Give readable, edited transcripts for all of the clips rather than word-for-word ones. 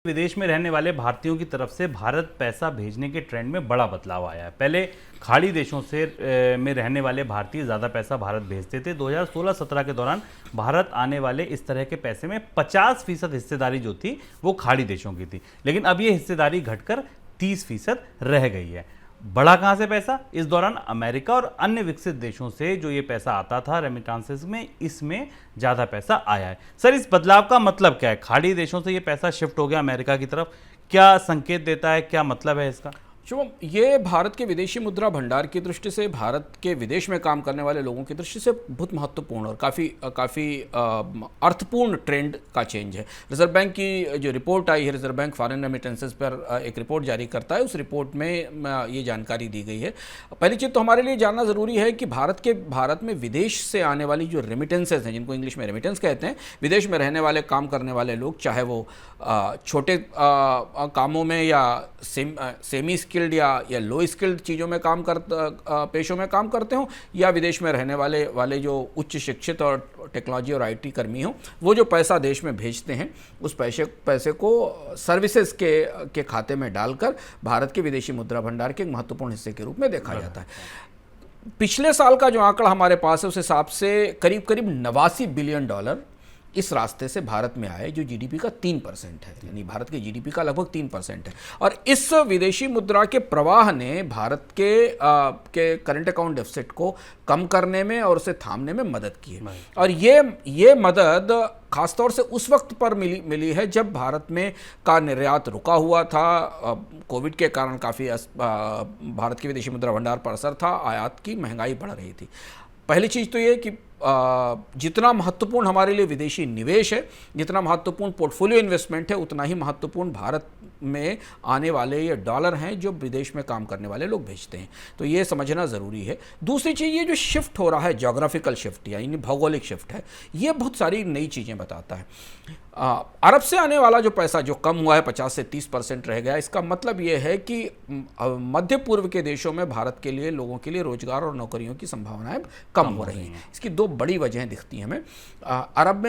विदेश में रहने वाले भारतीयों की तरफ से भारत पैसा भेजने के ट्रेंड में बड़ा बदलाव आया है। पहले खाड़ी देशों से में रहने वाले भारतीय ज़्यादा पैसा भारत भेजते थे। 2016-17 के दौरान भारत आने वाले इस तरह के पैसे में 50% हिस्सेदारी जो थी वो खाड़ी देशों की थी, लेकिन अब ये हिस्सेदारी घटकर 30% रह गई है। बढ़ा कहां से पैसा? इस दौरान अमेरिका और अन्य विकसित देशों से जो ये पैसा आता था रेमिटांसेस में, इसमें ज्यादा पैसा आया है। सर, इस बदलाव का मतलब क्या है? खाड़ी देशों से ये पैसा शिफ्ट हो गया अमेरिका की तरफ, क्या संकेत देता है, क्या मतलब है इसका? शुभम, ये भारत के विदेशी मुद्रा भंडार की दृष्टि से, भारत के विदेश में काम करने वाले लोगों की दृष्टि से बहुत महत्वपूर्ण और काफ़ी अर्थपूर्ण ट्रेंड का चेंज है। रिजर्व बैंक की जो रिपोर्ट आई है, रिजर्व बैंक फॉरेन रेमिटेंसेस पर एक रिपोर्ट जारी करता है, उस रिपोर्ट में ये जानकारी दी गई है। पहली चीज़ तो हमारे लिए जानना ज़रूरी है कि भारत में विदेश से आने वाली जो रेमिटेंसेस हैं, जिनको इंग्लिश में रेमिटेंस कहते हैं, विदेश में रहने वाले काम करने वाले लोग, चाहे वो छोटे कामों में या सेमी स्किल्ड या लो स्किल्ड चीज़ों में पेशों में काम करते हों, या विदेश में रहने वाले जो उच्च शिक्षित और टेक्नोलॉजी और आईटी कर्मी हों, वो जो पैसा देश में भेजते हैं, उस पैसे को सर्विसेज के खाते में डालकर भारत के विदेशी मुद्रा भंडार के एक महत्वपूर्ण हिस्से के रूप में देखा जाता है। पिछले साल का जो आंकड़ा हमारे पास है, उस हिसाब से करीब करीब 89 बिलियन डॉलर इस रास्ते से भारत में आए, जो जीडीपी का 3% है, यानी भारत के जीडीपी का लगभग 3% है। और इस विदेशी मुद्रा के प्रवाह ने भारत के करंट अकाउंट डेफिसिट को कम करने में और उसे थामने में मदद की है। और ये मदद खासतौर से उस वक्त पर मिली है जब भारत में का निर्यात रुका हुआ था। कोविड के कारण काफ़ी भारत के विदेशी मुद्रा भंडार पर असर था, आयात की महंगाई बढ़ रही थी। पहली चीज़ तो ये कि जितना महत्वपूर्ण हमारे लिए विदेशी निवेश है, जितना महत्वपूर्ण पोर्टफोलियो इन्वेस्टमेंट है, उतना ही महत्वपूर्ण भारत में आने वाले ये डॉलर हैं जो विदेश में काम करने वाले लोग भेजते हैं। तो ये समझना ज़रूरी है। दूसरी चीज़, ये जो शिफ्ट हो रहा है, जोग्राफिकल शिफ्ट यानी भौगोलिक शिफ्ट है, ये बहुत सारी नई चीज़ें बताता है। अरब से आने वाला जो पैसा जो कम हुआ है, 50 से 30% रह गया, इसका मतलब ये है कि मध्य पूर्व के देशों में भारत के लिए, लोगों के लिए रोजगार और नौकरियों की संभावनाएं कम हो रही हैं। इसकी दो बड़ी वजहें दिखती हैं हमें। अरब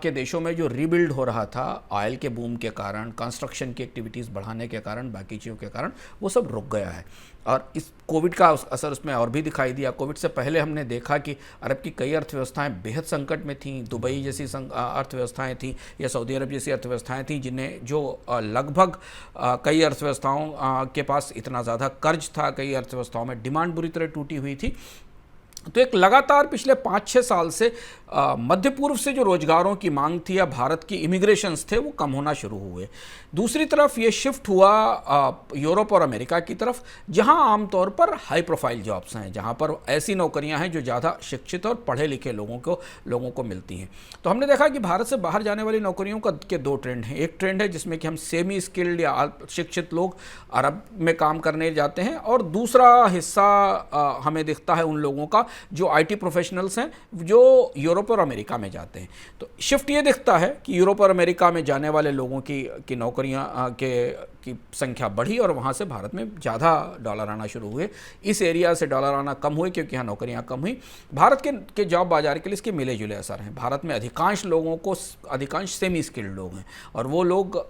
के देशों में जो रीबिल्ड हो रहा था ऑयल के बूम के कारण, कंस्ट्रक्शन की एक्टिविटीज़ बढ़ाने के कारण, बाकी चीज़ों के कारण, वो सब रुक गया है। और इस कोविड का असर उसमें और भी दिखाई दिया। कोविड से पहले हमने देखा कि अरब की कई अर्थव्यवस्थाएं बेहद संकट में थीं। दुबई जैसी अर्थव्यवस्थाएं थीं, या सऊदी अरब जैसी अर्थव्यवस्थाएं थीं, जिन्हें जो लगभग कई अर्थव्यवस्थाओं के पास इतना ज़्यादा कर्ज था, कई अर्थव्यवस्थाओं में डिमांड बुरी तरह टूटी हुई थी। तो एक लगातार पिछले 5-6 साल से मध्य पूर्व से जो रोजगारों की मांग थी या भारत की इमिग्रेशंस थे, वो कम होना शुरू हुए। दूसरी तरफ ये शिफ्ट हुआ यूरोप और अमेरिका की तरफ, जहां आमतौर पर हाई प्रोफाइल जॉब्स हैं, जहां पर ऐसी नौकरियां हैं जो ज़्यादा शिक्षित और पढ़े लिखे लोगों को मिलती हैं। तो हमने देखा कि भारत से बाहर जाने वाली नौकरियों के दो ट्रेंड हैं। एक ट्रेंड है जिसमें कि हम सेमी स्किल्ड या शिक्षित लोग अरब में काम करने जाते हैं, और दूसरा हिस्सा हमें दिखता है उन लोगों का जो आईटी प्रोफेशनल्स हैं, जो यूरोप और अमेरिका में जाते हैं। तो शिफ्ट ये दिखता है कि यूरोप और अमेरिका में जाने वाले लोगों की नौकरियां की संख्या बढ़ी, और वहाँ से भारत में ज़्यादा डॉलर आना शुरू हुए। इस एरिया से डॉलर आना कम हुए क्योंकि यहाँ नौकरियाँ कम हुई। भारत के जॉब बाजार के लिए इसके मिले जुले असर हैं। भारत में अधिकांश सेमी स्किल्ड लोग हैं, और वो लोग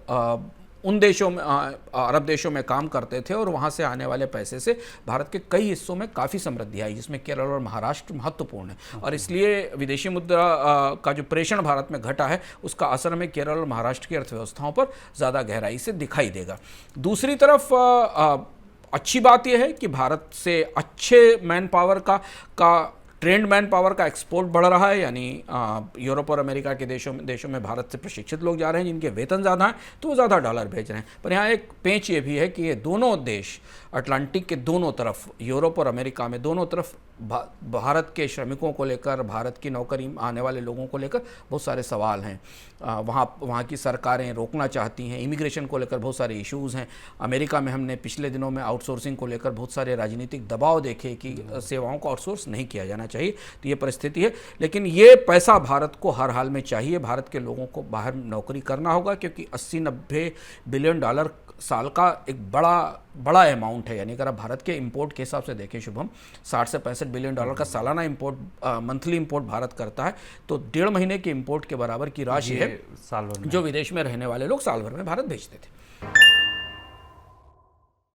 उन देशों में, अरब देशों में काम करते थे, और वहाँ से आने वाले पैसे से भारत के कई हिस्सों में काफ़ी समृद्धि आई, जिसमें केरल और महाराष्ट्र महत्वपूर्ण है। और इसलिए विदेशी मुद्रा का जो प्रेषण भारत में घटा है, उसका असर हमें केरल और महाराष्ट्र की अर्थव्यवस्थाओं पर ज़्यादा गहराई से दिखाई देगा। दूसरी तरफ अच्छी बात यह है कि भारत से अच्छे मैन पावर का ट्रेंड मैन पावर का एक्सपोर्ट बढ़ रहा है, यानी यूरोप और अमेरिका के देशों में भारत से प्रशिक्षित लोग जा रहे हैं जिनके वेतन ज़्यादा हैं, तो वो ज़्यादा डॉलर भेज रहे हैं। पर यहाँ एक पेंच ये भी है कि ये दोनों देश अटलांटिक के दोनों तरफ, यूरोप और अमेरिका में दोनों तरफ, भारत के श्रमिकों को लेकर, भारत की नौकरी आने वाले लोगों को लेकर बहुत सारे सवाल हैं। वहाँ की सरकारें रोकना चाहती हैं, इमिग्रेशन को लेकर बहुत सारे इश्यूज़ हैं। अमेरिका में हमने पिछले दिनों में आउटसोर्सिंग को लेकर बहुत सारे राजनीतिक दबाव देखे कि सेवाओं को आउटसोर्स नहीं किया जाना चाहिए। तो ये परिस्थिति है, लेकिन ये पैसा भारत को हर हाल में चाहिए। भारत के लोगों को बाहर नौकरी करना होगा, क्योंकि 80-90 बिलियन डॉलर साल का एक बड़ा अमाउंट है। यानी अगर आप भारत के इंपोर्ट के हिसाब से देखें शुभम, 60 से 65 बिलियन डॉलर का सालाना इंपोर्ट मंथली इंपोर्ट भारत करता है, तो 1.5 महीने के इंपोर्ट के बराबर की राशि है साल भर में। जो विदेश में रहने वाले लोग साल भर में भारत भेजते थे।